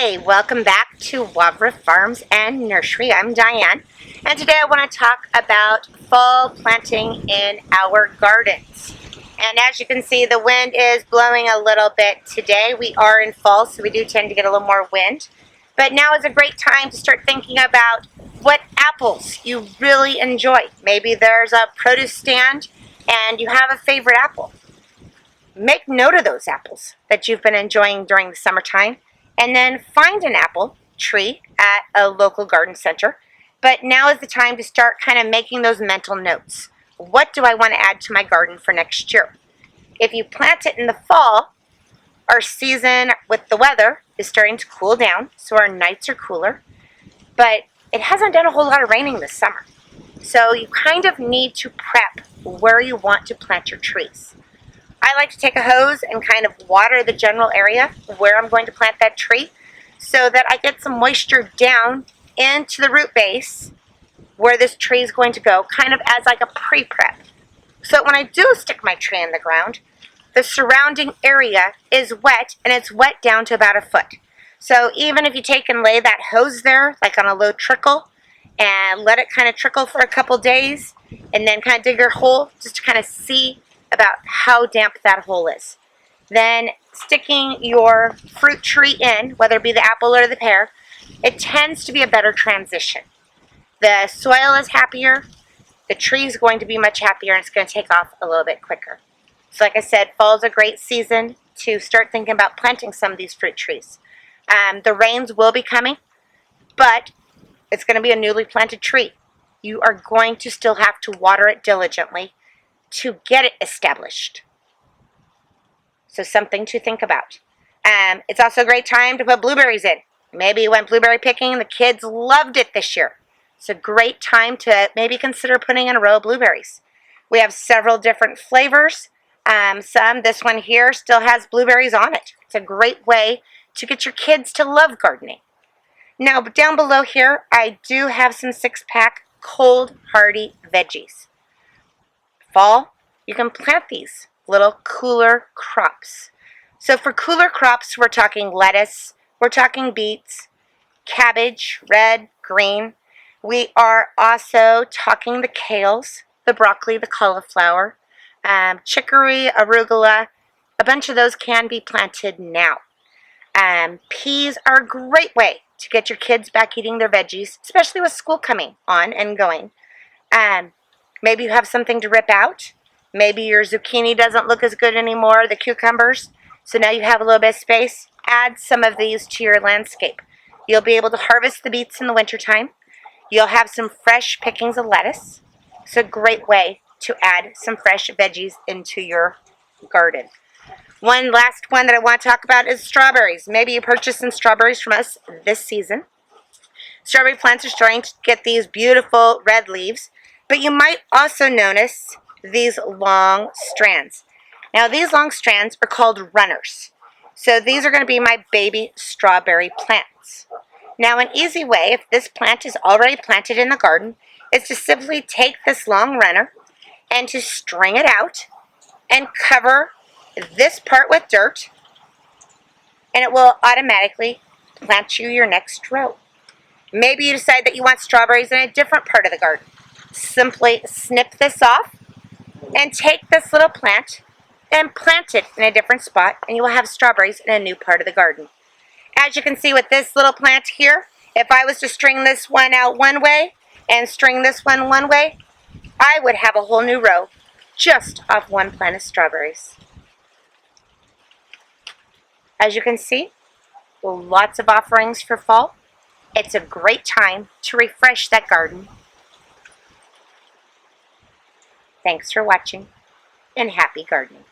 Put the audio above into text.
Hey, welcome back to Wavra Farms and Nursery. I'm Diane, and today I want to talk about fall planting in our gardens. And as you can see, the wind is blowing a little bit today. We are in fall, so we do tend to get a little more wind. But now is a great time to start thinking about what apples you really enjoy. Maybe there's a produce stand and you have a favorite apple. Make note of those apples that you've been enjoying during the summertime, and then find an apple tree at a local garden center. But now is the time to start kind of making those mental notes. What do I want to add to my garden for next year? If you plant it in the fall, our season with the weather is starting to cool down, so our nights are cooler, but it hasn't done a whole lot of raining this summer. So you kind of need to prep where you want to plant your trees. I like to take a hose and kind of water the general area where I'm going to plant that tree so that I get some moisture down into the root base where this tree is going to go, kind of as like a pre-prep. So when I do stick my tree in the ground, the surrounding area is wet, and it's wet down to about a foot. So even if you take and lay that hose there, like on a low trickle, and let it kind of trickle for a couple days, and then kind of dig your hole just to kind of see about how damp that hole is. Then sticking your fruit tree in, whether it be the apple or the pear, it tends to be a better transition. The soil is happier, the tree is going to be much happier, and it's going to take off a little bit quicker. So like I said, fall is a great season to start thinking about planting some of these fruit trees. The rains will be coming, but it's going to be a newly planted tree. You are going to still have to water it diligently to get it established. So something to think about. It's also a great time to put blueberries in. Maybe you went blueberry picking and the kids loved it this year. It's a great time to maybe consider putting in a row of blueberries. We have several different flavors. This one here still has blueberries on it. It's a great way to get your kids to love gardening. Now down below here, I do have some 6-pack cold hardy veggies. Fall, you can plant these little cooler crops. So for cooler crops, we're talking lettuce, we're talking beets, cabbage, red, green. We are also talking the kales, the broccoli, the cauliflower, chicory, arugula. A bunch of those can be planted now. Peas are a great way to get your kids back eating their veggies, especially with school coming on and going. Maybe you have something to rip out. Maybe your zucchini doesn't look as good anymore, the cucumbers. So now you have a little bit of space. Add some of these to your landscape. You'll be able to harvest the beets in the wintertime. You'll have some fresh pickings of lettuce. It's a great way to add some fresh veggies into your garden. One last one that I want to talk about is strawberries. Maybe you purchased some strawberries from us this season. Strawberry plants are starting to get these beautiful red leaves. But you might also notice these long strands. Now these long strands are called runners. So these are going to be my baby strawberry plants. Now an easy way, if this plant is already planted in the garden, is to simply take this long runner and to string it out and cover this part with dirt, and it will automatically plant you your next row. Maybe you decide that you want strawberries in a different part of the garden. Simply snip this off and take this little plant and plant it in a different spot, and you will have strawberries in a new part of the garden. As you can see with this little plant here, if I was to string this one out one way and string this one way, I would have a whole new row just off one plant of strawberries. As you can see, lots of offerings for fall. It's a great time to refresh that garden. Thanks for watching, and happy gardening.